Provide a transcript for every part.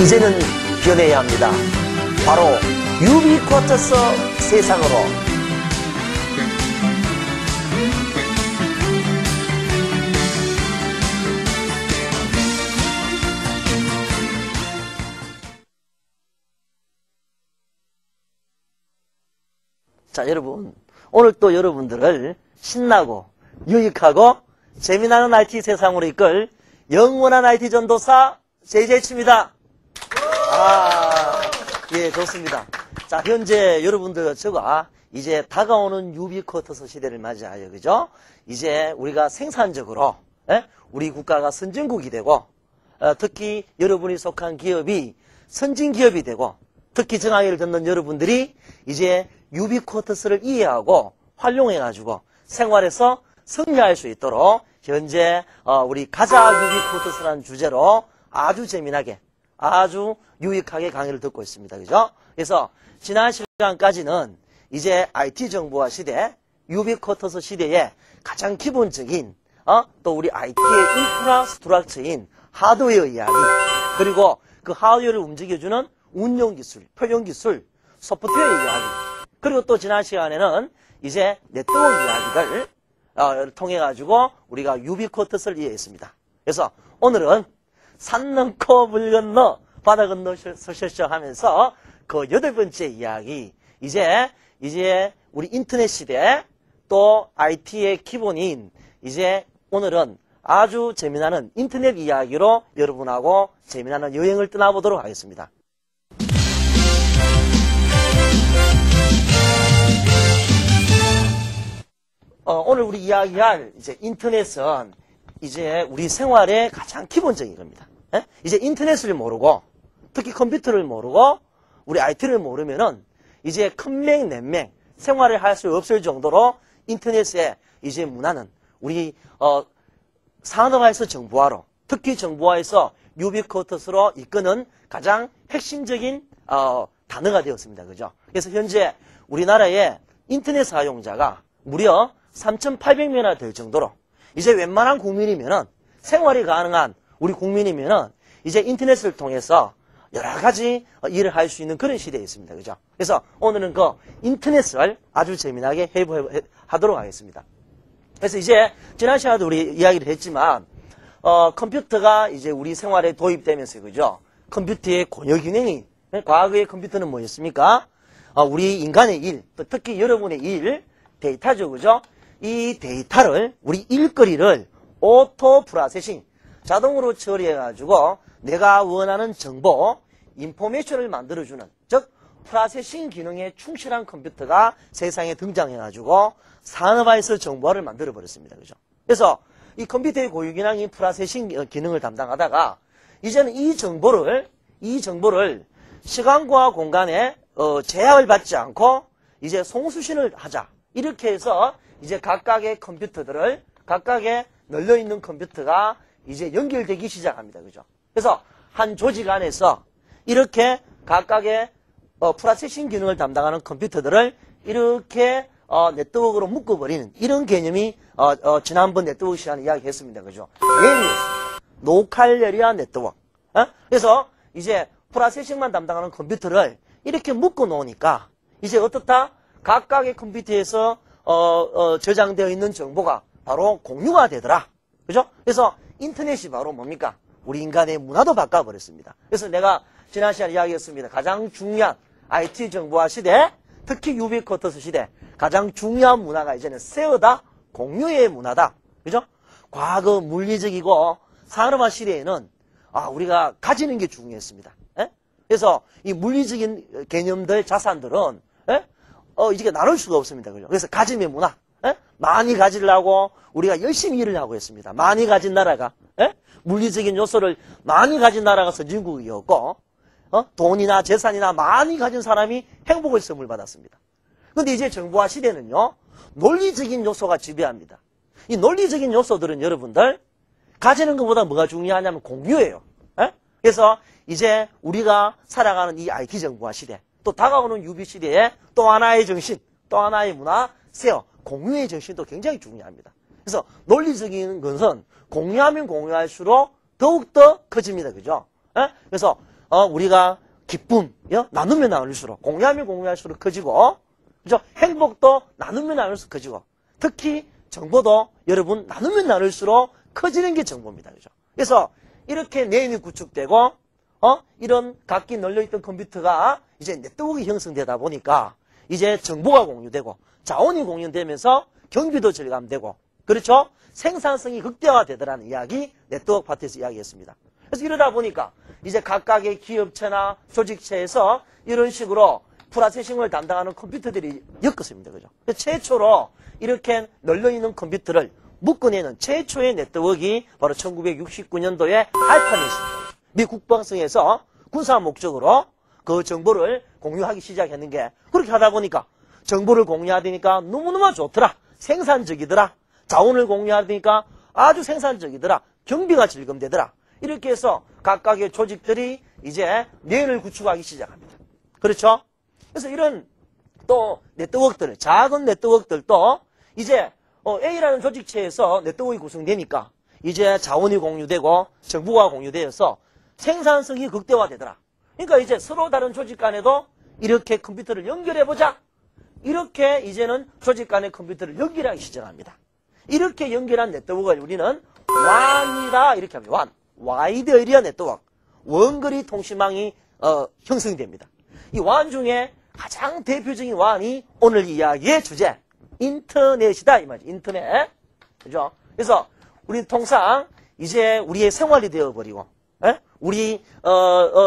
이제는 변해야 합니다. 바로 유비쿼터스 세상으로. 자, 여러분, 오늘 또 여러분들을 신나고 유익하고 재미나는 IT 세상으로 이끌 영원한 IT 전도사 JJ치입니다. 예, 좋습니다. 자, 현재 여러분들 저가 이제 다가오는 유비쿼터스 시대를 맞이하여, 그죠? 이제 우리가 생산적으로, 우리 국가가 선진국이 되고, 특히 여러분이 속한 기업이 선진기업이 되고, 특히 정학을 듣는 여러분들이 이제 유비쿼터스를 이해하고 활용해가지고 생활에서 승리할 수 있도록 현재 우리 가자 유비쿼터스라는 주제로 아주 재미나게 아주 유익하게 강의를 듣고 있습니다. 그죠? 그래서 지난 시간까지는 이제 IT 정보화 시대, 유비쿼터스 시대의 가장 기본적인 또 우리 IT의 인프라스트럭처인 하드웨어 이야기, 그리고 그 하드웨어를 움직여주는 운용기술, 표현기술, 소프트웨어 이야기, 그리고 또 지난 시간에는 이제 네트워크 이야기를 통해가지고 우리가 유비쿼터스를 이해했습니다. 그래서 오늘은 산 넘고 물 건너 바다 건너 서셔셔 하면서 그 8번째 이야기, 이제 우리 인터넷 시대 또 IT의 기본인 이제 오늘은 아주 재미나는 인터넷 이야기로 여러분하고 재미나는 여행을 떠나보도록 하겠습니다. 오늘 우리 이야기할 이제 인터넷은 이제 우리 생활의 가장 기본적인 겁니다. 이제 인터넷을 모르고, 특히 컴퓨터를 모르고, 우리 IT를 모르면은 이제 큰맹, 넷맹 생활을 할 수 없을 정도로 인터넷의 이제 문화는 우리, 산업화에서 정보화로, 특히 정보화에서 유비쿼터스로 이끄는 가장 핵심적인, 단어가 되었습니다. 그죠? 그래서 현재 우리나라의 인터넷 사용자가 무려 3,800명이나 될 정도로 이제 웬만한 국민이면은 생활이 가능한 우리 국민이면은 이제 인터넷을 통해서 여러 가지 일을 할 수 있는 그런 시대에 있습니다. 그죠? 그래서 오늘은 그 인터넷을 아주 재미나게 하도록 하겠습니다. 그래서 이제 지난 시간에도 우리 이야기를 했지만 컴퓨터가 이제 우리 생활에 도입되면서, 그죠? 컴퓨터의 권역 기능이, 과거의 컴퓨터는 뭐였습니까? 우리 인간의 일, 또 특히 여러분의 일, 데이터죠. 그죠? 이 데이터를, 우리 일거리를 오토 프로세싱, 자동으로 처리해가지고 내가 원하는 정보, 인포메이션을 만들어주는, 즉 프로세싱 기능에 충실한 컴퓨터가 세상에 등장해가지고 산업화에서 정보화를 만들어버렸습니다. 그죠? 그래서 이 컴퓨터의 고유 기능이 프로세싱 기능을 담당하다가 이제는 이 정보를 시간과 공간에 제약을 받지 않고 이제 송수신을 하자. 이렇게 해서 이제 각각의 컴퓨터들을, 각각의 널려있는 컴퓨터가 이제 연결되기 시작합니다. 그죠? 그래서 한 조직 안에서 이렇게 각각의 프로세싱 기능을 담당하는 컴퓨터들을 이렇게 네트워크로 묶어버리는 이런 개념이 지난번 네트워크 시간에 이야기했습니다. 그죠? 노칼레리아 네트워크. 그래서 이제 프로세싱만 담당하는 컴퓨터를 이렇게 묶어 놓으니까 이제 어떻다? 각각의 컴퓨터에서 저장되어 있는 정보가 바로 공유가 되더라. 그죠? 그래서 인터넷이 바로 뭡니까? 우리 인간의 문화도 바꿔버렸습니다. 그래서 내가 지난 시간에 이야기했습니다. 가장 중요한 IT 정보화 시대, 특히 유비쿼터스 시대, 가장 중요한 문화가 이제는 쉐어다, 공유의 문화다. 그죠? 과거 물리적이고 산업화 시대에는 우리가 가지는 게 중요했습니다. 그래서 이 물리적인 개념들, 자산들은 이게 나눌 수가 없습니다. 그죠? 그래서 가짐의 문화, 많이 가지려고 우리가 열심히 일을 하고 있습니다. 많이 가진 나라가, 물리적인 요소를 많이 가진 나라가 선진국이었고, 돈이나 재산이나 많이 가진 사람이 행복의 선물 받았습니다. 근데 이제 정보화 시대는요, 논리적인 요소가 지배합니다. 이 논리적인 요소들은 여러분들, 가지는 것보다 뭐가 중요하냐면 공유예요. 그래서 이제 우리가 살아가는 이 IT 정보화 시대, 또 다가오는 유비 시대에 또 하나의 정신, 또 하나의 문화, 쉐어, 공유의 정신도 굉장히 중요합니다. 그래서 논리적인 것은 공유하면 공유할수록 더욱더 커집니다. 그죠? 그래서 우리가 기쁨, 나누면 나눌수록, 공유하면 공유할수록 커지고, 그죠? 행복도 나누면 나눌수록 커지고, 특히 정보도 여러분 나누면 나눌수록 커지는 게 정보입니다. 그죠? 그래서 이렇게 내용이 구축되고, 이런 각기 널려있던 컴퓨터가 이제 네트워크가 형성되다 보니까 이제 정보가 공유되고, 자원이 공유되면서 경비도 절감되고, 그렇죠? 생산성이 극대화되더라는 이야기, 네트워크 파트에서 이야기했습니다. 그래서 이러다 보니까 이제 각각의 기업체나 조직체에서 이런 식으로 프로세싱을 담당하는 컴퓨터들이 엮었습니다. 그죠? 최초로 이렇게 널려있는 컴퓨터를 묶어내는 최초의 네트워크가 바로 1969년도에 알파넷입니다. 미 국방성에서 군사 목적으로 그 정보를 공유하기 시작했는 게, 그렇게 하다 보니까 정보를 공유하니까 너무너무 좋더라. 생산적이더라. 자원을 공유하니까 아주 생산적이더라. 경비가 절감되더라. 이렇게 해서 각각의 조직들이 이제 뇌를 구축하기 시작합니다. 그렇죠? 그래서 이런 또 네트워크들, 작은 네트워크들도 이제 A라는 조직체에서 네트워크가 구성되니까 이제 자원이 공유되고 정보가 공유되어서 생산성이 극대화되더라. 그러니까 이제 서로 다른 조직 간에도 이렇게 컴퓨터를 연결해보자. 이렇게 이제는 조직 간의 컴퓨터를 연결하기 시작합니다. 이렇게 연결한 네트워크를 우리는 WAN이다 이렇게 합니다. WAN. 와이드 에리어 네트워크. 원거리 통신망이 형성됩니다. 이 WAN 중에 가장 대표적인 WAN이 오늘 이야기의 주제, 인터넷이다 이 말이죠. 인터넷. 그죠? 그래서 우리는 통상 이제 우리의 생활이 되어버리고, 우리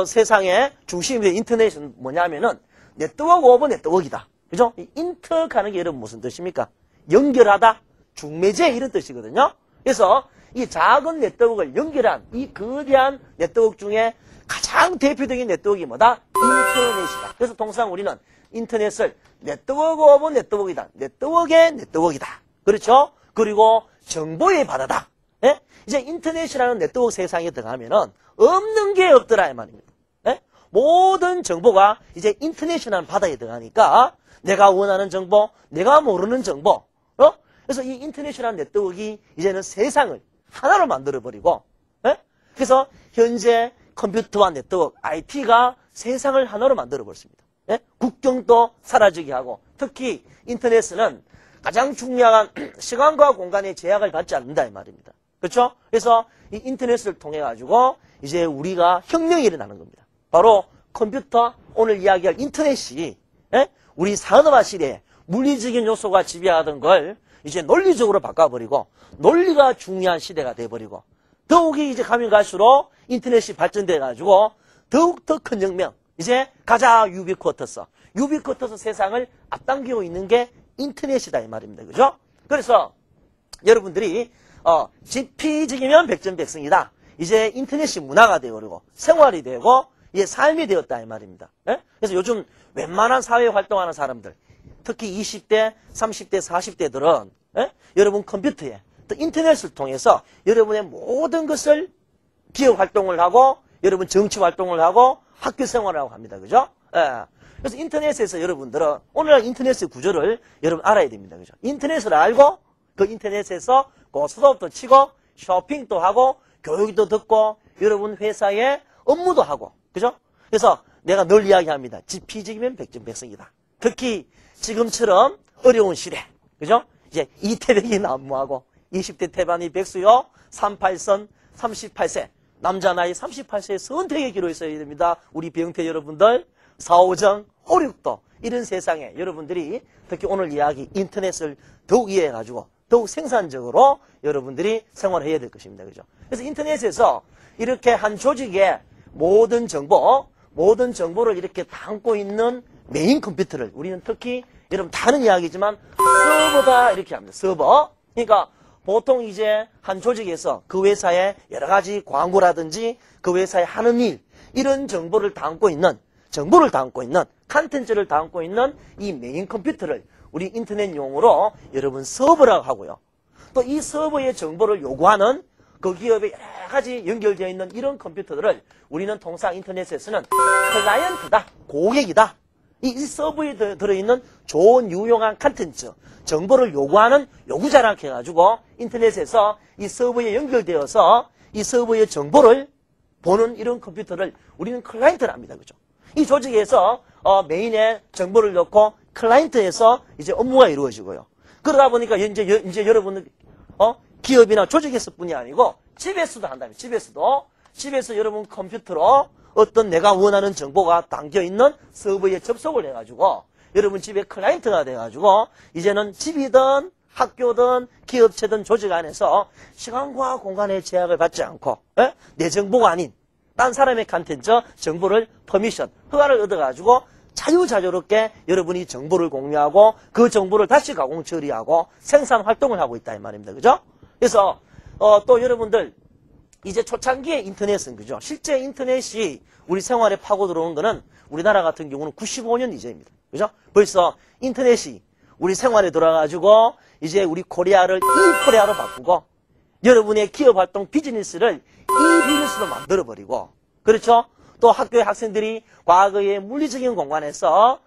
세상의 중심이 된 인터넷은 뭐냐면은 네트워크 오버 네트워크이다. 그죠? 이 인터가 하는 게 여러분 무슨 뜻입니까? 연결하다, 중매제 이런 뜻이거든요. 그래서 이 작은 네트워크를 연결한 이 거대한 네트워크 중에 가장 대표적인 네트워크가 뭐다? 인터넷이다. 그래서 통상 우리는 인터넷을 네트워크 오브 네트워크이다. 네트워크의 네트워크이다. 그렇죠? 그리고 정보의 바다다. 예? 이제 인터넷이라는 네트워크 세상에 들어가면은 없는 게 없더라 이 말입니다. 예? 모든 정보가 이제 인터넷이라는 바다에 들어가니까 내가 원하는 정보, 내가 모르는 정보, 그래서 이 인터넷이라는 네트워크가 이제는 세상을 하나로 만들어버리고, 그래서 현재 컴퓨터와 네트워크, IT가 세상을 하나로 만들어버렸습니다. 국경도 사라지게 하고, 특히 인터넷은 가장 중요한 시간과 공간의 제약을 받지 않는다 이 말입니다. 그렇죠? 그래서 이 인터넷을 통해 가지고 이제 우리가 혁명이 일어나는 겁니다. 바로 컴퓨터, 오늘 이야기할 인터넷이 우리 산업화 시대에 물리적인 요소가 지배하던 걸 이제 논리적으로 바꿔버리고 논리가 중요한 시대가 돼버리고 더욱이 이제 가면 갈수록 인터넷이 발전돼가지고 더욱더 큰 혁명, 이제 가자 유비쿼터스. 유비쿼터스 세상을 앞당기고 있는 게 인터넷이다 이 말입니다. 그죠? 그래서 여러분들이 지피지기면 백전백승이다. 이제 인터넷이 문화가 되어버리고 생활이 되고 이제 삶이 되었다 이 말입니다. 그래서 요즘 웬만한 사회 활동하는 사람들, 특히 20대, 30대, 40대들은 여러분 컴퓨터에 또 인터넷을 통해서 여러분의 모든 것을 기업 활동을 하고 여러분 정치 활동을 하고 학교 생활을 하고 합니다. 그죠? 그래서 인터넷에서 여러분들은 오늘날 인터넷의 구조를 여러분 알아야 됩니다. 그죠? 인터넷을 알고 그 인터넷에서 고스톱도 치고 쇼핑도 하고 교육도 듣고 여러분 회사에 업무도 하고 그죠? 그래서 내가 늘 이야기합니다. 지피지기면 백전백승이다. 특히 지금처럼 어려운 시대, 그죠? 이제 이태백이 난무하고 20대 태반이 백수요, 38선 38세, 남자 나이 38세의 선택의 기로 있어야 됩니다. 우리 병태 여러분들, 4.5정, 5.6도 이런 세상에 여러분들이 특히 오늘 이야기 인터넷을 더욱 이해해가지고 더욱 생산적으로 여러분들이 생활해야 될 것입니다. 그죠? 그래서 인터넷에서 이렇게 한 조직의 모든 정보를 이렇게 담고 있는 메인 컴퓨터를 우리는 특히 여러분 다른 이야기지만 서버다 이렇게 합니다. 서버. 그러니까 보통 이제 한 조직에서 그 회사의 여러 가지 광고라든지 그 회사에 하는 일 이런 정보를 담고 있는 컨텐츠를 담고 있는 이 메인 컴퓨터를 우리 인터넷 용어로 여러분 서버라고 하고요. 또 이 서버의 정보를 요구하는 그 기업에 여러 가지 연결되어 있는 이런 컴퓨터들을 우리는 통상 인터넷에서는 클라이언트다, 고객이다. 이 서버에 들어있는 좋은 유용한 컨텐츠, 정보를 요구하는 요구자라고 해가지고 인터넷에서 이 서버에 연결되어서 이 서버의 정보를 보는 이런 컴퓨터를 우리는 클라이언트를 합니다. 그죠? 이 조직에서 메인에 정보를 넣고 클라이언트에서 이제 업무가 이루어지고요. 그러다 보니까 이제 여러분들 기업이나 조직에서뿐이 아니고 집에서도 한다면 집에서 여러분 컴퓨터로 어떤 내가 원하는 정보가 담겨있는 서버에 접속을 해가지고 여러분 집에 클라이언트가 돼가지고 이제는 집이든 학교든 기업체든 조직 안에서 시간과 공간의 제약을 받지 않고 내 정보가 아닌 딴 사람의 컨텐츠 정보를 퍼미션, 허가를 얻어가지고 자유자재롭게 여러분이 정보를 공유하고 그 정보를 다시 가공 처리하고 생산 활동을 하고 있다 이 말입니다. 그죠? 그래서 또 여러분들 이제 초창기의 인터넷은 그죠? 실제 인터넷이 우리 생활에 파고 들어온 거는 우리나라 같은 경우는 95년 이전입니다. 그죠? 벌써 인터넷이 우리 생활에 들어가지고 이제 우리 코리아를 이 코리아로 바꾸고 여러분의 기업 활동 비즈니스를 이 비즈니스로 만들어버리고 그렇죠? 또 학교의 학생들이 과거의 물리적인 공간에서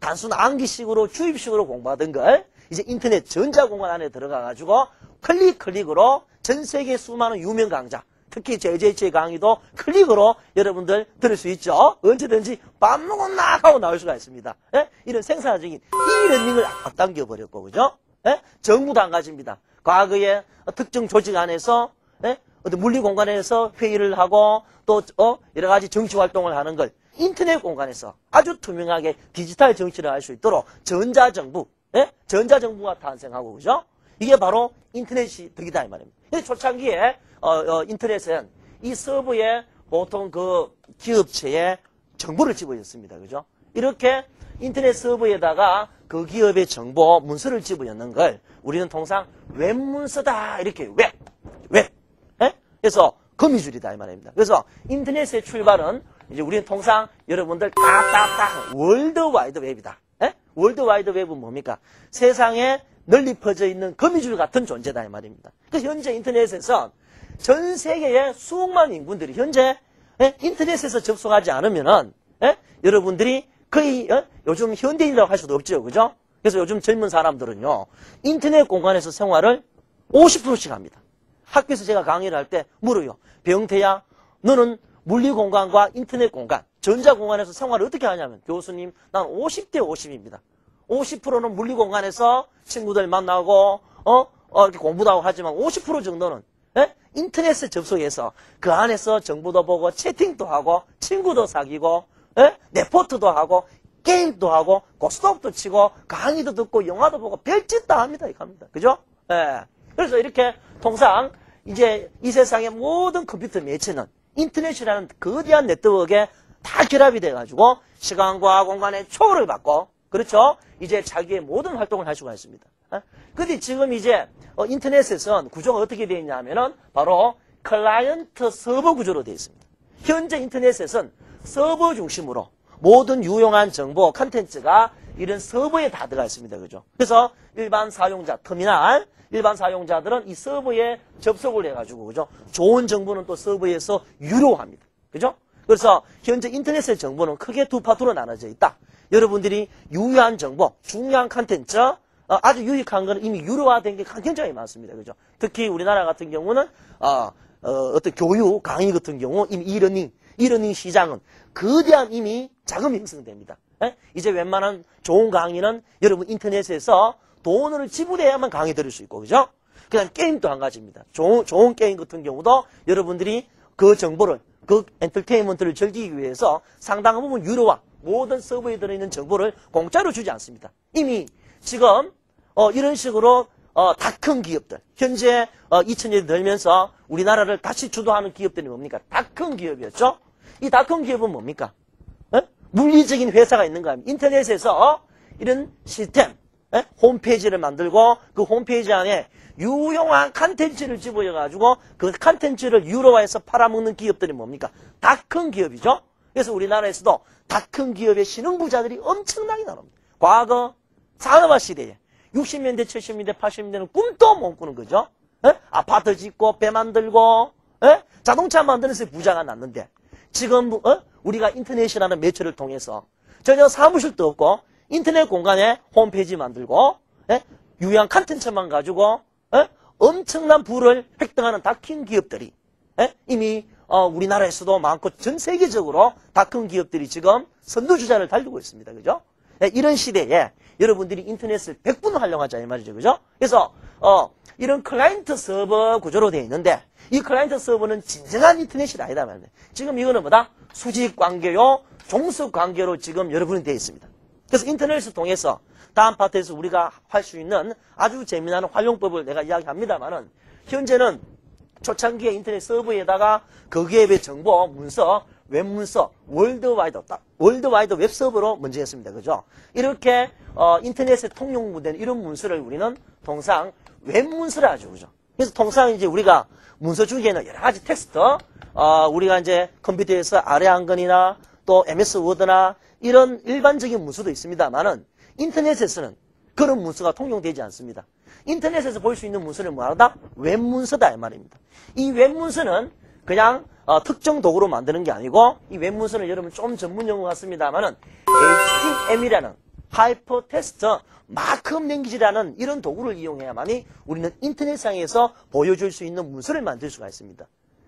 단순 암기식으로 주입식으로 공부하던 걸 이제 인터넷 전자공간 안에 들어가가지고 클릭으로 전 세계 수많은 유명 강좌 특히 JJ의 강의도 클릭으로 여러분들 들을 수 있죠. 언제든지 밥 먹었나 하고 나올 수가 있습니다. 이런 생산적인 이러닝을 앞당겨 버렸고 그죠? 정부도 안 가집니다. 과거에 특정 조직 안에서 어떤 물리 공간에서 회의를 하고 또 여러 가지 정치 활동을 하는 걸 인터넷 공간에서 아주 투명하게 디지털 정치를 할 수 있도록 전자정부가 탄생하고 그죠? 이게 바로 인터넷이 덕이다 이 말입니다. 초창기에 인터넷은 이 서버에 보통 그 기업체에 정보를 집어넣습니다. 그죠? 이렇게 인터넷 서버에다가 그 기업의 정보 문서를 집어넣는 걸 우리는 통상 웹문서다 이렇게 웹 그래서 거미줄이다 이 말입니다. 그래서 인터넷의 출발은 이제 우리는 통상 여러분들 딱딱딱 월드와이드 웹이다. 월드와이드 웹은 뭡니까? 세상에 널리 퍼져 있는 거미줄 같은 존재다 이 말입니다. 그래서 현재 인터넷에서 전 세계의 수억만 인구들이 현재 인터넷에서 접속하지 않으면은 여러분들이 거의 요즘 현대인이라고 할 수도 없죠. 그죠? 그래서 요즘 젊은 사람들은요. 인터넷 공간에서 생활을 50%씩 합니다. 학교에서 제가 강의를 할 때 물어요. 병태야 너는 물리공간과 인터넷 공간, 전자공간에서 생활을 어떻게 하냐면 교수님 난 50대 50입니다. 50%는 물리공간에서 친구들 만나고 이렇게 공부도 하고 하지만 50% 정도는 인터넷에 접속해서 그 안에서 정보도 보고 채팅도 하고 친구도 사귀고 네포트도 하고 게임도 하고 고스톱도 치고 강의도 듣고 영화도 보고 별짓 다 합니다. 이거 합니다. 그죠? 그래서 이렇게 통상 이제 이 세상의 모든 컴퓨터 매체는 인터넷이라는 거대한 네트워크에 다 결합이 돼가지고 시간과 공간의 초월을 받고 그렇죠? 이제 자기의 모든 활동을 할 수가 있습니다. 근데 지금 이제 인터넷에서는 구조가 어떻게 되어 있냐면은 바로 클라이언트 서버 구조로 되어 있습니다. 현재 인터넷에서는 서버 중심으로 모든 유용한 정보, 컨텐츠가 이런 서버에 다 들어가 있습니다. 그죠? 그래서 일반 사용자, 터미널, 일반 사용자들은 이 서버에 접속을 해가지고, 그죠? 좋은 정보는 또 서버에서 유료합니다. 그죠? 그래서 현재 인터넷의 정보는 크게 두 파트로 나눠져 있다. 여러분들이 유효한 정보, 중요한 컨텐츠, 아주 유익한 건 이미 유료화된 게 굉장히 많습니다. 그죠? 특히 우리나라 같은 경우는, 어떤 교육, 강의 같은 경우 이미 이러닝 시장은 거대한 이미 자금이 형성됩니다. 이제 웬만한 좋은 강의는 여러분 인터넷에서 돈을 지불해야만 강의 들을 수 있고, 그죠? 그냥 게임도 한 가지입니다. 좋은 게임 같은 경우도 여러분들이 그 정보를, 그 엔터테인먼트를 즐기기 위해서 상당한 부분 유료화, 모든 서버에 들어있는 정보를 공짜로 주지 않습니다. 이미 지금, 이런 식으로, 다 큰 기업들, 현재, 2000년이 들면서 우리나라를 다시 주도하는 기업들이 뭡니까? 다 큰 기업이었죠? 이 다 큰 기업은 뭡니까? 물리적인 회사가 있는 거 아닙니까? 인터넷에서 이런 시스템, 홈페이지를 만들고 그 홈페이지 안에 유용한 컨텐츠를 집어넣어가지고 그 컨텐츠를 유료화해서 팔아먹는 기업들이 뭡니까? 다 큰 기업이죠? 그래서 우리나라에서도 다 큰 기업의 신흥부자들이 엄청나게 나옵니다. 과거 산업화 시대에 60년대, 70년대, 80년대는 꿈도 못 꾸는 거죠? 아파트 짓고 배 만들고 자동차 만드는 부자가 났는데 지금 우리가 인터넷이라는 매체를 통해서 전혀 사무실도 없고 인터넷 공간에 홈페이지 만들고 유효한 컨텐츠만 가지고 엄청난 부를 획득하는 다 큰 기업들이 이미 우리나라에서도 많고 전 세계적으로 닷컴 기업들이 지금 선두주자를 달리고 있습니다. 그죠? 네, 이런 시대에 여러분들이 인터넷을 100분 활용하자 이 말이죠. 그죠? 그래서 이런 클라이언트 서버 구조로 되어 있는데 이 클라이언트 서버는 진정한 인터넷이 아니다 말입니다. 지금 이거는 뭐다? 수직 관계요, 종속 관계로 지금 여러분이 되어 있습니다. 그래서 인터넷을 통해서 다음 파트에서 우리가 할 수 있는 아주 재미난 활용법을 내가 이야기합니다만은 현재는 초창기에 인터넷 서버에다가 거기에 정보, 문서, 웹문서, 월드와이드 웹 서버로 먼저 했습니다. 그죠? 이렇게 인터넷에 통용된 이런 문서를 우리는 통상 웹문서라 하죠. 그죠? 그래서 통상 이제 우리가 문서 중에는 여러 가지 텍스트, 우리가 이제 컴퓨터에서 아래 한건이나 또 MS 워드나 이런 일반적인 문서도 있습니다만은 인터넷에서는 그런 문서가 통용되지 않습니다. 인터넷에서 볼 수 있는 문서는 뭐하다? 웹문서다 이 말입니다. 이 웹문서는 그냥 특정 도구로 만드는 게 아니고 이 웹문서는 여러분 좀 전문 용어 같습니다만은 HTML이라는 하이퍼텍스트 마크업 랭귀지라는 이런 도구를 이용해야만이 우리는 인터넷상에서 보여줄 수 있는 문서를 만들 수가 있습니다.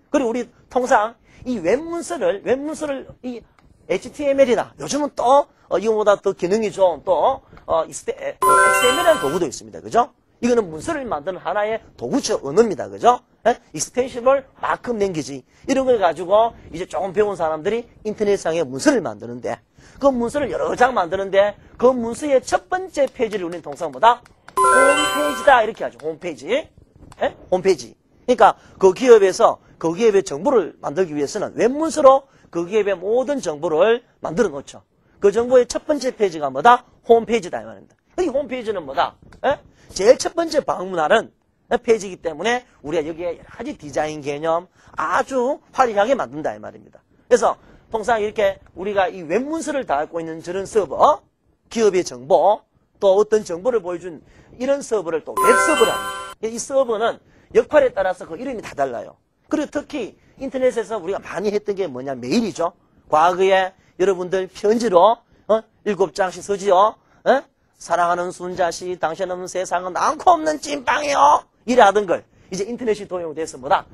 그리고 우리 통상 이 웹문서를 이 HTML이나 요즘은 또 이거보다 더 기능이 좋은 또 XML이라는 도구도 있습니다. 그죠? 이거는 문서를 만드는 하나의 도구적 언어입니다. 그죠? 익스텐시블 마크업 랭귀지 이런 걸 가지고 이제 조금 배운 사람들이 인터넷상에 문서를 만드는데 그 문서를 여러 장 만드는데 그 문서의 첫 번째 페이지를 우리는 통상보다 홈페이지다 이렇게 하죠. 홈페이지. 홈페이지. 그러니까 그 기업에서 그 기업의 정보를 만들기 위해서는 웹문서로 그 기업의 모든 정보를 만들어 놓죠. 그 정보의 첫 번째 페이지가 뭐다? 홈페이지다 이 말입니다. 이 홈페이지는 뭐다? 제일 첫 번째 방문하는 페이지이기 때문에 우리가 여기에 여러 가지 디자인 개념 아주 화려하게 만든다 이 말입니다. 그래서 통상 이렇게 우리가 이 웹문서를 담고 있는 저런 서버, 기업의 정보, 또 어떤 정보를 보여준 이런 서버를 또 웹서버라 합니다. 이 서버는 역할에 따라서 그 이름이 다 달라요. 그리고 특히 인터넷에서 우리가 많이 했던 게 뭐냐? 메일이죠. 과거에 여러분들 편지로 7장씩 쓰지요. 사랑하는 순자씨, 당신은 세상은 않고 없는 찐빵이요. 이래 하던 걸 이제 인터넷이 도용돼서 뭐다?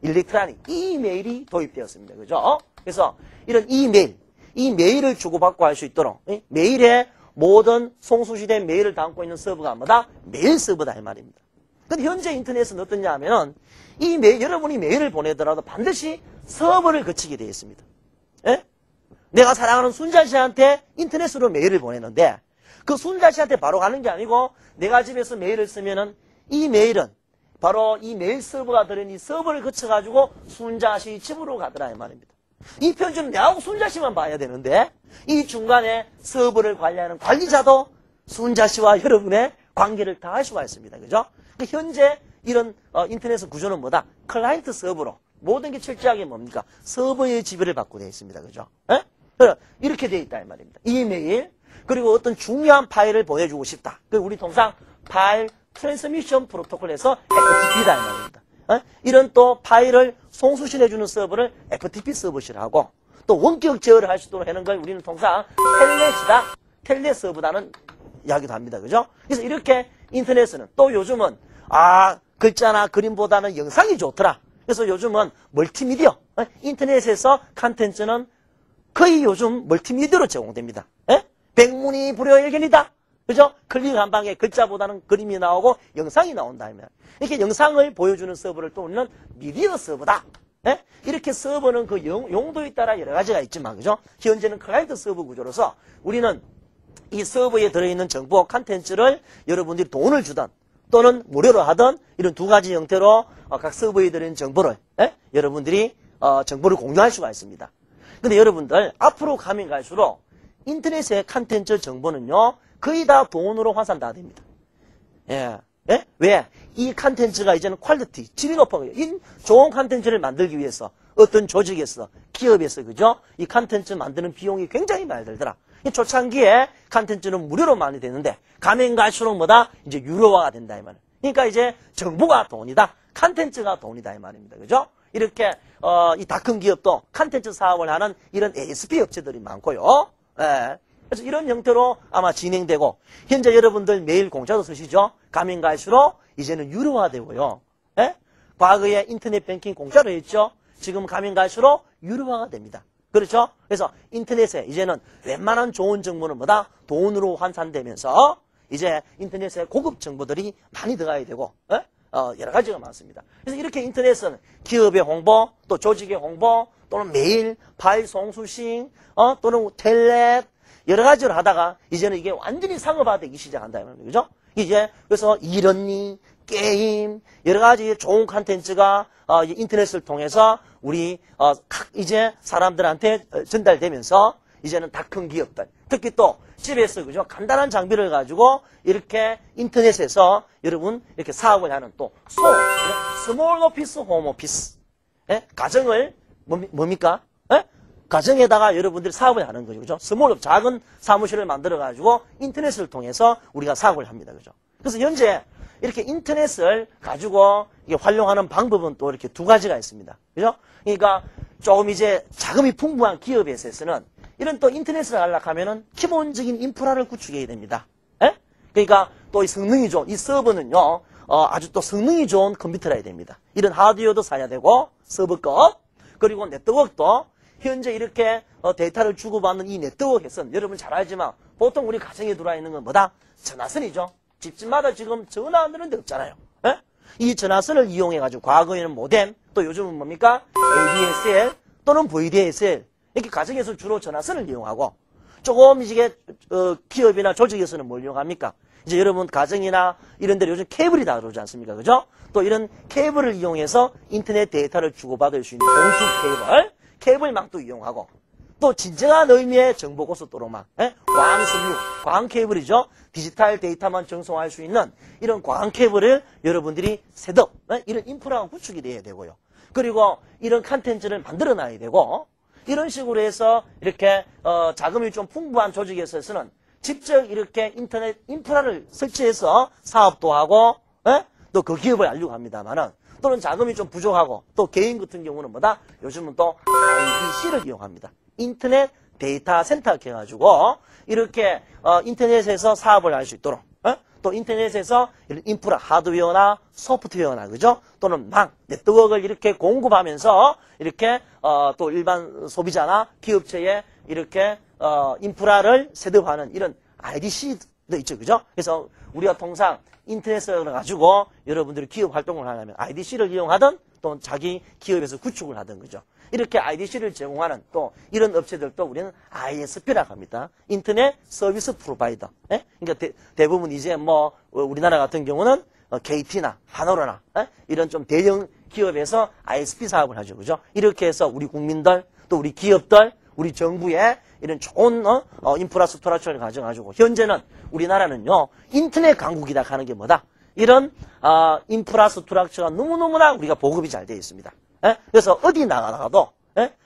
메일, 일렉트로닉, 이메일이 도입되었습니다. 그죠? 그래서 이런 이 메일을 주고받고 할 수 있도록 메일에 모든 송수시된 메일을 담고 있는 서버가 뭐다? 메일 서버다 이 말입니다. 근데 현재 인터넷은 어떠냐 하면은 이 메일, 여러분이 메일을 보내더라도 반드시 서버를 거치게 되어 있습니다. 내가 사랑하는 순자 씨한테 인터넷으로 메일을 보내는데 그 순자 씨한테 바로 가는 게 아니고 내가 집에서 메일을 쓰면은 이 메일은 바로 이 메일 서버가 들어있는 이 서버를 거쳐가지고 순자 씨 집으로 가더라 이 말입니다. 이 편지는 내하고 순자 씨만 봐야 되는데 이 중간에 서버를 관리하는 관리자도 순자 씨와 여러분의 관계를 다 할 수가 있습니다. 그죠? 현재 이런 인터넷 구조는 뭐다? 클라이언트 서버로 모든 게 철저하게 뭡니까? 서버의 지배를 받고 되어 있습니다. 그죠? 이렇게 되어 있다 이 말입니다. 이메일 그리고 어떤 중요한 파일을 보내주고 싶다. 우리 통상 파일 트랜스미션 프로토콜에서 FTP다 이 말입니다. 이런 또 파일을 송수신해주는 서버를 FTP 서버시라고 또 원격 제어를 할 수 있도록 하는 걸 우리는 통상 텔넷이다, 텔넷 서버다는 이야기도 합니다. 그죠? 그래서 이렇게 인터넷은 또 요즘은 글자나 그림보다는 영상이 좋더라. 그래서 요즘은 멀티미디어, 인터넷에서 컨텐츠는 거의 요즘 멀티미디어로 제공됩니다. 백문이 불여일견이다. 그죠? 클릭 한 방에 글자보다는 그림이 나오고 영상이 나온다면 이렇게 영상을 보여주는 서버를 또 우리는 미디어 서버다. 이렇게 서버는 그 용도에 따라 여러 가지가 있지만 그죠? 현재는 클라이언트 서버 구조로서 우리는 이 서버에 들어있는 정보 컨텐츠를 여러분들이 돈을 주던 또는 무료로 하던 이런 두 가지 형태로 각 서버에 들어있는 정보를 여러분들이 정보를 공유할 수가 있습니다. 근데 여러분들 앞으로 가면 갈수록 인터넷의 컨텐츠 정보는요 거의 다 돈으로 환산 다 됩니다. 왜? 이 컨텐츠가 이제는 퀄리티, 질이 높은 거예요. 이 좋은 컨텐츠를 만들기 위해서 어떤 조직에서, 기업에서 그죠? 이 컨텐츠 만드는 비용이 굉장히 많이 들더라. 초창기에 컨텐츠는 무료로 많이 되는데 가면 갈수록 뭐다? 이제 유료화가 된다 이 말이에요. 그러니까 이제 정보가 돈이다. 컨텐츠가 돈이다 이 말입니다. 그죠? 이렇게 이 닷컴 기업도 컨텐츠 사업을 하는 이런 ASP 업체들이 많고요. 그래서 이런 형태로 아마 진행되고 현재 여러분들 메일 공짜로 쓰시죠? 가면 갈수록 이제는 유료화되고요. 과거에 인터넷 뱅킹 공짜로 했죠? 지금 가면 갈수록 유료화가 됩니다. 그렇죠? 그래서 인터넷에 이제는 웬만한 좋은 정보는 뭐다? 돈으로 환산되면서 이제 인터넷에 고급 정보들이 많이 들어가야 되고 여러 가지가 많습니다. 그래서 이렇게 인터넷은 기업의 홍보, 또 조직의 홍보, 또는 메일, 파일 송수신, 또는 텔레 여러 가지를 하다가 이제는 이게 완전히 상업화되기 시작한다 이 말입니다. 그죠? 이제 그래서 이런니 게임 여러 가지 좋은 콘텐츠가 인터넷을 통해서 우리 이제 사람들한테 전달되면서 이제는 다 큰 기업들 특히 또 집에서 그죠 간단한 장비를 가지고 이렇게 인터넷에서 여러분 이렇게 사업을 하는 또 스몰 오피스 홈 오피스 가정을 뭡니까? 가정에다가 여러분들이 사업을 하는 거죠. 그죠? 스몰 작은 사무실을 만들어 가지고 인터넷을 통해서 우리가 사업을 합니다. 그죠? 그래서 현재 이렇게 인터넷을 가지고 활용하는 방법은 또 이렇게 두 가지가 있습니다. 그죠? 그러니까 조금 이제 자금이 풍부한 기업에서는 이런 또 인터넷을 하려면은 기본적인 인프라를 구축해야 됩니다. 그러니까 또 이 성능이 좋은 이 서버는요, 아주 또 성능이 좋은 컴퓨터라 해야 됩니다. 이런 하드웨어도 사야 되고 서버급 그리고 네트워크도 현재 이렇게 데이터를 주고받는 이 네트워크에서는 여러분 잘 알지만 보통 우리 가정에 들어와 있는 건 뭐다? 전화선이죠. 집집마다 지금 전화 안 되는 데 없잖아요. 이 전화선을 이용해가지고 과거에는 모뎀, 또 요즘은 뭡니까? ADSL 또는 VDSL 이렇게 가정에서 주로 전화선을 이용하고 조금 이게 기업이나 조직에서는 뭘 이용합니까? 이제 여러분 가정이나 이런 데 요즘 케이블이 다 들어오지 않습니까? 그죠? 또 이런 케이블을 이용해서 인터넷 데이터를 주고받을 수 있는 공수 케이블망도 이용하고 또 진정한 의미의 정보고속도로망, 광섬유, 광케이블이죠. 디지털 데이터만 전송할 수 있는 이런 광케이블을 여러분들이 셋업, 이런 인프라가 구축이 돼야 되고요. 그리고 이런 콘텐츠를 만들어 놔야 되고 이런 식으로 해서 이렇게 자금이 좀 풍부한 조직에서는 직접 이렇게 인터넷 인프라를 설치해서 사업도 하고 또 그 기업을 알려고 합니다만은 또는 자금이 좀 부족하고 또 개인 같은 경우는 뭐다? 요즘은 또 IDC를 이용합니다. 인터넷 데이터 센터 해가지고 이렇게 인터넷에서 사업을 할 수 있도록 또 인터넷에서 이런 인프라 하드웨어나 소프트웨어나 그죠? 또는 네트워크를 이렇게 공급하면서 이렇게 또 일반 소비자나 기업체에 이렇게 인프라를 셋업하는 이런 IDC도 있죠, 그죠? 그래서 우리가 통상 인터넷을 가지고 여러분들이 기업 활동을 하려면 IDC를 이용하든 또 자기 기업에서 구축을 하든 그죠? 이렇게 IDC를 제공하는 또 이런 업체들도 우리는 ISP라고 합니다. 인터넷 서비스 프로바이더. 그러니까 대부분 이제 뭐 우리나라 같은 경우는 KT나 하나로나 이런 좀 대형 기업에서 ISP 사업을 하죠. 그죠? 이렇게 해서 우리 국민들 또 우리 기업들 우리 정부에 이런 좋은 인프라스트럭처를 가져가지고 현재는 우리나라는요 인터넷 강국이다 하는 게 뭐다? 이런 인프라스트럭처가 너무너무나 우리가 보급이 잘 되어 있습니다. 그래서 어디 나가도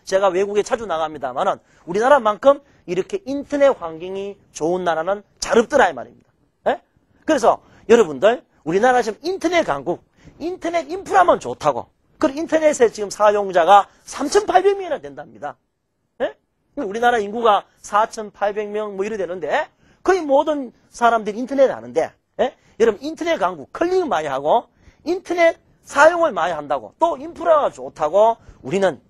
제가 외국에 자주 나갑니다만은 우리나라만큼 이렇게 인터넷 환경이 좋은 나라는 잘 없더라 이 말입니다. 그래서 여러분들 우리나라 지금 인터넷 강국, 인터넷 인프라만 좋다고 그 인터넷에 지금 사용자가 3,800명이나 된답니다. 우리나라 인구가 4,800명 뭐 이래 되는데 거의 모든 사람들이 인터넷 하는데 여러분 인터넷 강국 클릭 많이 하고 인터넷 사용을 많이 한다고 또 인프라가 좋다고 우리는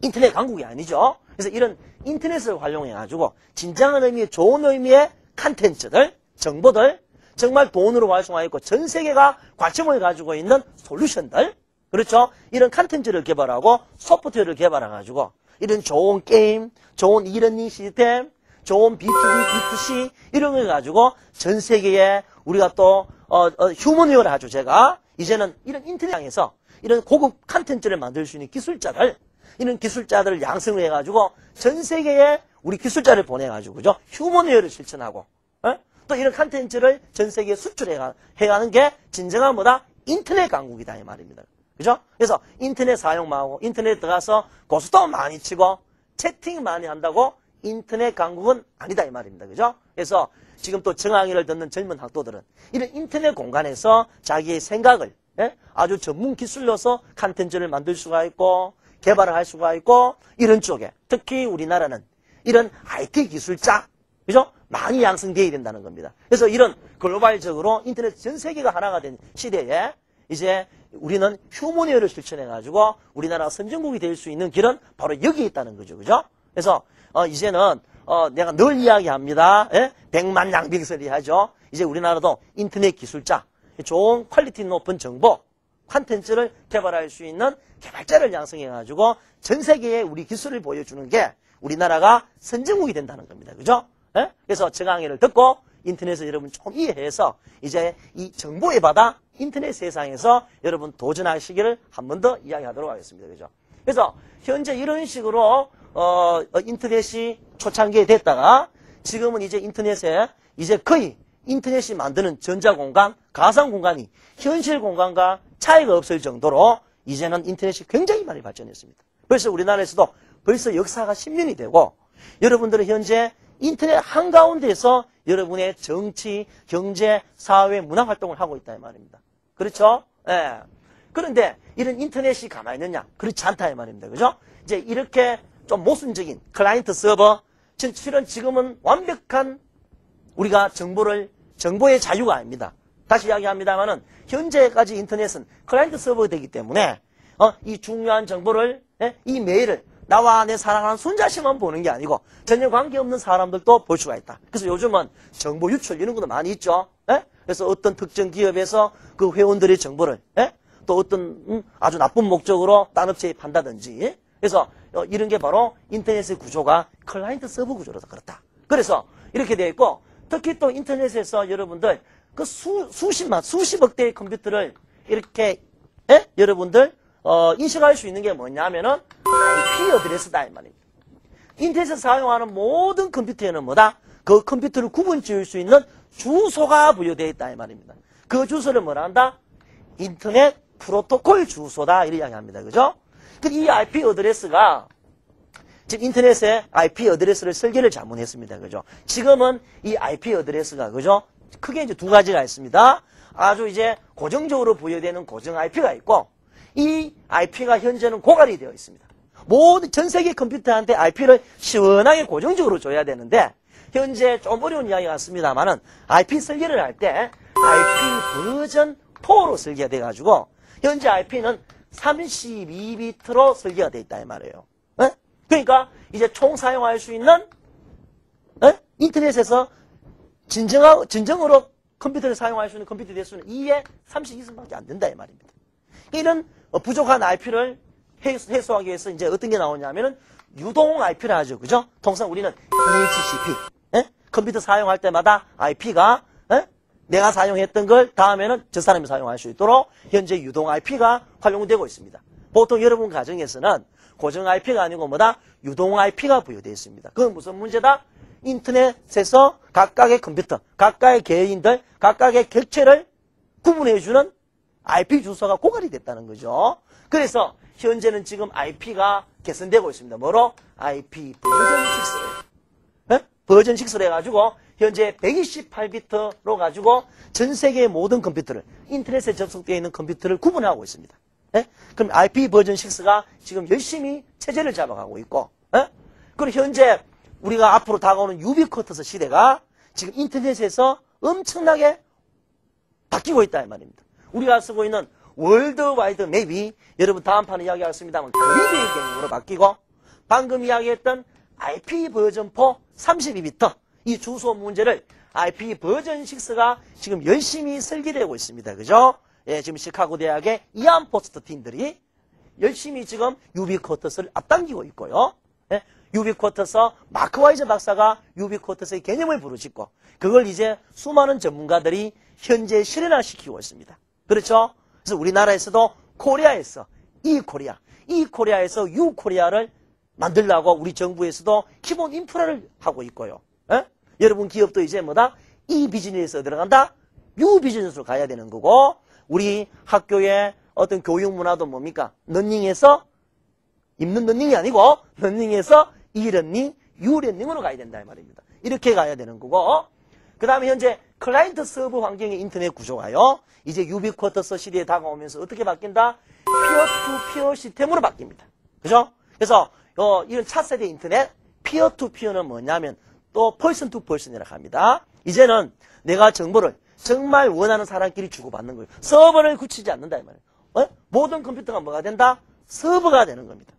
인터넷 강국이 아니죠. 그래서 이런 인터넷을 활용해 가지고 진정한 의미의 좋은 의미의 콘텐츠들 정보들 정말 돈으로 활성화했고 전 세계가 관심을 가지고 있는 솔루션들 그렇죠. 이런 콘텐츠를 개발하고 소프트웨어를 개발해 가지고 이런 좋은 게임, 좋은 이러닝 시스템, 좋은 B2B, B2C 이런 걸 가지고 전 세계에 우리가 또 휴머니어를 하죠. 제가 이제는 이런 인터넷상에서 이런 고급 콘텐츠를 만들 수 있는 기술자들 이런 기술자들을 양성을 해가지고 전 세계에 우리 기술자를 보내가지고 그죠? 휴머니어를 실천하고 또 이런 콘텐츠를 전 세계에 수출해가는 게 진정한 뭐다? 인터넷 강국이다 이 말입니다. 그죠? 그래서 인터넷 사용만 하고 인터넷 들어가서 고스톱 많이 치고 채팅 많이 한다고 인터넷 강국은 아니다 이 말입니다. 그죠? 그래서 지금 또 정황이를 듣는 젊은 학도들은 이런 인터넷 공간에서 자기의 생각을 아주 전문 기술로서 콘텐츠를 만들 수가 있고 개발을 할 수가 있고 이런 쪽에 특히 우리나라는 이런 IT 기술자 그죠? 많이 양성되어야 된다는 겁니다. 그래서 이런 글로벌적으로 인터넷 전 세계가 하나가 된 시대에 이제 우리는 휴머니어를 실천해가지고 우리나라가 선진국이 될 수 있는 길은 바로 여기에 있다는 거죠. 그죠? 그래서, 이제는, 내가 늘 이야기합니다. 예? 백만양병설이 하죠. 이제 우리나라도 인터넷 기술자, 좋은 퀄리티 높은 정보, 콘텐츠를 개발할 수 있는 개발자를 양성해가지고 전 세계에 우리 기술을 보여주는 게 우리나라가 선진국이 된다는 겁니다. 그죠? 예? 그래서 저 강의를 듣고 인터넷을 여러분 좀 이해해서 이제 이 정보의 바다 인터넷 세상에서 여러분 도전하시기를 한 번 더 이야기하도록 하겠습니다. 그죠? 그래서 현재 이런 식으로 인터넷이 초창기에 됐다가 지금은 이제 인터넷에 이제 거의 인터넷이 만드는 전자공간, 가상공간이 현실 공간과 차이가 없을 정도로 이제는 인터넷이 굉장히 많이 발전했습니다. 그래서 우리나라에서도 벌써 역사가 10년이 되고 여러분들은 현재 인터넷 한가운데에서 여러분의 정치, 경제, 사회, 문화 활동을 하고 있다 이 말입니다. 그렇죠? 예. 그런데 이런 인터넷이 가만히 있느냐? 그렇지 않다 이 말입니다. 그죠? 이제 이렇게 좀 모순적인 클라이언트 서버, 실은 지금은 완벽한 우리가 정보의 자유가 아닙니다. 다시 이야기합니다만은 현재까지 인터넷은 클라이언트 서버가 되기 때문에 이 중요한 정보를 이 메일을 나와 내 사랑하는 손자식만 보는 게 아니고 전혀 관계없는 사람들도 볼 수가 있다. 그래서 요즘은 정보 유출 이런 것도 많이 있죠. 그래서 어떤 특정 기업에서 그 회원들의 정보를 또 어떤 아주 나쁜 목적으로 딴 업체에 판다든지 그래서 이런 게 바로 인터넷의 구조가 클라이언트 서버 구조라서 그렇다. 그래서 이렇게 되어 있고 특히 또 인터넷에서 여러분들 그 수십억 대의 컴퓨터를 이렇게 여러분들 인식할 수 있는 게 뭐냐면은 IP 어드레스다 이 말입니다. 인터넷에서 사용하는 모든 컴퓨터에는 뭐다? 그 컴퓨터를 구분 지을 수 있는 주소가 부여되어 있다 이 말입니다. 그 주소를 뭐라 한다? 인터넷 프로토콜 주소다 이렇게 이야기합니다. 그죠? 이 IP 어드레스가 지금 인터넷에 IP 어드레스를 설계를 잘못했습니다. 그죠? 지금은 이 IP 어드레스가 그죠? 크게 이제 두 가지가 있습니다. 아주 이제 고정적으로 부여되는 고정 IP가 있고 이 IP가 현재는 고갈이 되어 있습니다. 모든 전 세계 컴퓨터한테 IP를 시원하게 고정적으로 줘야 되는데 현재 좀 어려운 이야기 같습니다만은 IP 설계를 할 때 IP 버전 4로 설계가 돼가지고 현재 IP는 32비트로 설계가 되어 있다 이 말이에요. 그러니까 이제 총 사용할 수 있는 인터넷에서 진정으로 컴퓨터를 사용할 수 있는 컴퓨터 대수는 2에 32승밖에 안 된다 이 말입니다. 이런 부족한 IP를 해소하기 위해서 이제 어떤 게 나오냐면은 유동 IP를 하죠. 그죠? 통상 우리는 DHCP. 컴퓨터 사용할 때마다 IP가 내가 사용했던 걸 다음에는 저 사람이 사용할 수 있도록 현재 유동 IP가 활용되고 있습니다. 보통 여러분 가정에서는 고정 IP가 아니고 뭐다? 유동 IP가 부여되어 있습니다. 그건 무슨 문제다? 인터넷에서 각각의 컴퓨터, 각각의 개인들, 각각의 객체를 구분해주는 IP 주소가 고갈이 됐다는 거죠. 그래서 현재는 지금 IP가 개선되고 있습니다. 뭐로? IP 버전 6. 버전 6로 해가지고 현재 128비트로 가지고 전 세계의 모든 컴퓨터를 인터넷에 접속되어 있는 컴퓨터를 구분하고 있습니다. 그럼 IP 버전 6가 지금 열심히 체제를 잡아가고 있고 그리고 현재 우리가 앞으로 다가오는 유비쿼터스 시대가 지금 인터넷에서 엄청나게 바뀌고 있다 이 말입니다. 우리가 쓰고 있는 월드와이드 맵이 여러분 다음 판에 이야기하겠습니다만 그리드의 개념으로 바뀌고 방금 이야기했던 IP 버전 4 32비트 이 주소 문제를 IP 버전 6가 지금 열심히 설계되고 있습니다. 그죠? 예, 지금 시카고 대학의 이안 포스트 팀들이 열심히 지금 유비쿼터스를 앞당기고 있고요. 예, 유비쿼터스 마크 와이저 박사가 유비쿼터스의 개념을 부르짖고 그걸 이제 수많은 전문가들이 현재 실현화시키고 있습니다. 그렇죠? 그래서 우리나라에서도 코리아에서 이 코리아에서 유 코리아를 만들려고 우리 정부에서도 기본 인프라를 하고 있고요. 여러분 기업도 이제 뭐다? 이 비즈니스에 들어간다? 유 비즈니스로 가야 되는 거고 우리 학교의 어떤 교육 문화도 뭡니까? 러닝에서 입는 러닝이 아니고 러닝에서 이 러닝, 유 러닝으로 가야 된다 이 말입니다. 이렇게 가야 되는 거고 그 다음에 현재 클라이언트 서버 환경의 인터넷 구조가요. 이제 유비쿼터스 시대에 다가오면서 어떻게 바뀐다? 피어 투 피어 시스템으로 바뀝니다. 그죠? 그래서 이런 차세대 인터넷 피어 투 피어는 뭐냐면 또 펄슨 투 펄슨이라고 합니다. 이제는 내가 정보를 정말 원하는 사람끼리 주고받는 거예요. 서버를 굳히지 않는다 이 말이에요. 모든 컴퓨터가 뭐가 된다? 서버가 되는 겁니다.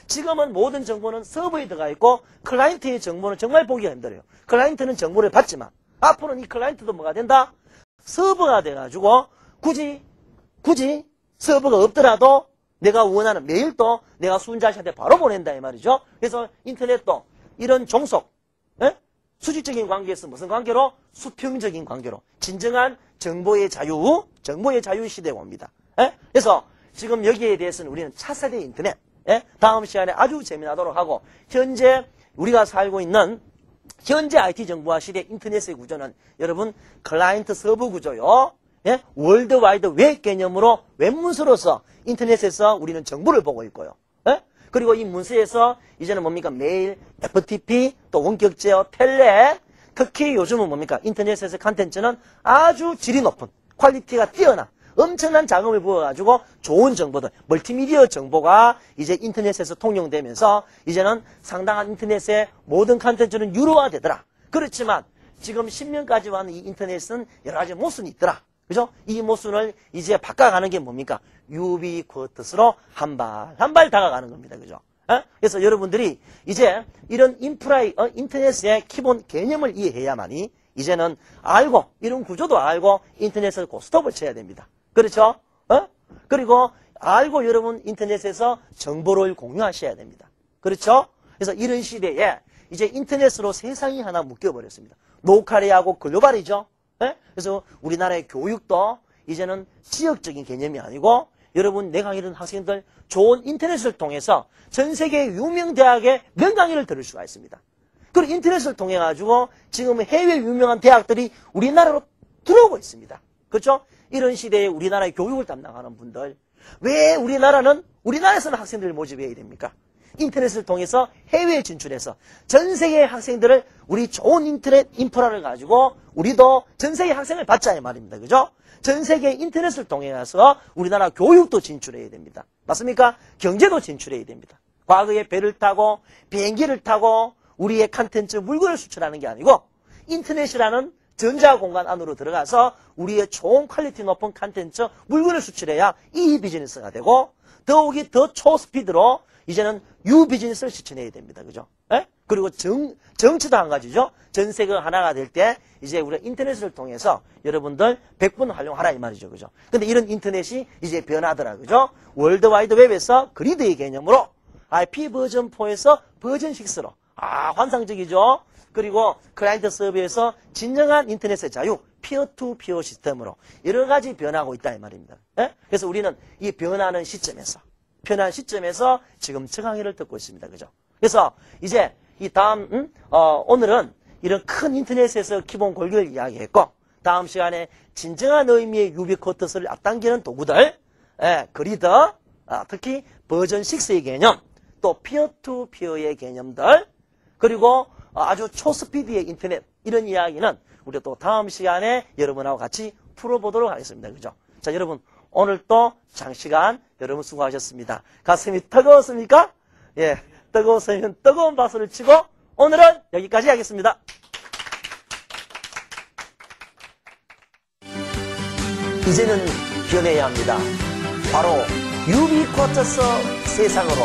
지금은 모든 정보는 서버에 들어가 있고 클라이언트의 정보는 정말 보기가 힘들어요. 클라이언트는 정보를 받지만 앞으로는 이 클라이언트도 뭐가 된다? 서버가 돼가지고 굳이 서버가 없더라도 내가 원하는 메일도 내가 수신자한테 바로 보낸다 이 말이죠. 그래서 인터넷도 이런 종속, 수직적인 관계에서 무슨 관계로? 수평적인 관계로 진정한 정보의 자유 시대에 옵니다. 그래서 지금 여기에 대해서는 우리는 차세대 인터넷 다음 시간에 아주 재미나도록 하고 현재 우리가 살고 있는 현재 IT 정보화 시대 인터넷의 구조는 여러분 클라이언트 서버 구조요. 월드와이드 웹 개념으로 웹문서로서 인터넷에서 우리는 정보를 보고 있고요. 그리고 이 문서에서 이제는 뭡니까? 메일, FTP, 또 원격 제어, 텔레 특히 요즘은 뭡니까? 인터넷에서 컨텐츠는 아주 질이 높은 퀄리티가 뛰어난 엄청난 자금을 부어가지고 좋은 정보들, 멀티미디어 정보가 이제 인터넷에서 통용되면서 이제는 상당한 인터넷의 모든 컨텐츠는 유료화되더라. 그렇지만 지금 10년까지 왔는 이 인터넷은 여러 가지 모순이 있더라. 그죠? 이 모순을 이제 바꿔가는 게 뭡니까? 유비쿼터스로 한 발 다가가는 겁니다. 그죠? 그래서 여러분들이 이제 이런 인터넷의 기본 개념을 이해해야만이 이제는 알고, 이런 구조도 알고 인터넷에서 스톱을 쳐야 됩니다. 그렇죠? 그리고 알고 여러분 인터넷에서 정보를 공유하셔야 됩니다. 그렇죠? 그래서 이런 시대에 이제 인터넷으로 세상이 하나 묶여버렸습니다. 로컬이하고 글로벌이죠? 그래서 우리나라의 교육도 이제는 지역적인 개념이 아니고 여러분 내 강의를 학생들 좋은 인터넷을 통해서 전 세계 유명 대학의 명강의를 들을 수가 있습니다. 그리고 인터넷을 통해 가지고 지금 해외 유명한 대학들이 우리나라로 들어오고 있습니다. 그렇죠? 이런 시대에 우리나라의 교육을 담당하는 분들 왜 우리나라에서는 학생들을 모집해야 됩니까? 인터넷을 통해서 해외에 진출해서 전 세계의 학생들을 우리 좋은 인터넷 인프라를 가지고 우리도 전 세계 학생을 받자 이 말입니다. 그죠? 전 세계 인터넷을 통해서 우리나라 교육도 진출해야 됩니다. 맞습니까? 경제도 진출해야 됩니다. 과거에 배를 타고 비행기를 타고 우리의 컨텐츠 물건을 수출하는 게 아니고 인터넷이라는 전자공간 안으로 들어가서 우리의 좋은 퀄리티 높은 컨텐츠 물건을 수출해야 이 비즈니스가 되고 더욱이 더 초스피드로 이제는 유 비즈니스를 실천해야 됩니다. 그죠? 그리고 정치도 한 가지죠. 전 세계가 하나가 될 때 이제 우리가 인터넷을 통해서 여러분들 100분 활용하라 이 말이죠. 그죠? 근데 이런 인터넷이 이제 변하더라. 그죠? 월드와이드 웹에서 그리드의 개념으로 IP 버전 4에서 버전 6로 환상적이죠? 그리고 클라이언트 서버에서 진정한 인터넷의 자유, 피어2피어 시스템으로 여러 가지 변하고 있다 이 말입니다. 그래서 우리는 이 변하는 시점에서 지금 저 강의를 듣고 있습니다. 그죠? 그래서 이제 이 다음 오늘은 이런 큰 인터넷에서 기본 골격을 이야기했고 다음 시간에 진정한 의미의 유비쿼터스를 앞당기는 도구들, 그리드, 특히 버전 6의 개념, 또 피어2피어의 개념들, 그리고 아주 초스피드의 인터넷 이런 이야기는 우리가 또 다음 시간에 여러분하고 같이 풀어보도록 하겠습니다. 그죠? 자, 여러분 오늘 또 장시간 여러분 수고하셨습니다. 가슴이 뜨거웠습니까? 예, 뜨거웠으면 뜨거운 박수를 치고 오늘은 여기까지 하겠습니다. 이제는 변해야 합니다. 바로 유비쿼터스 세상으로.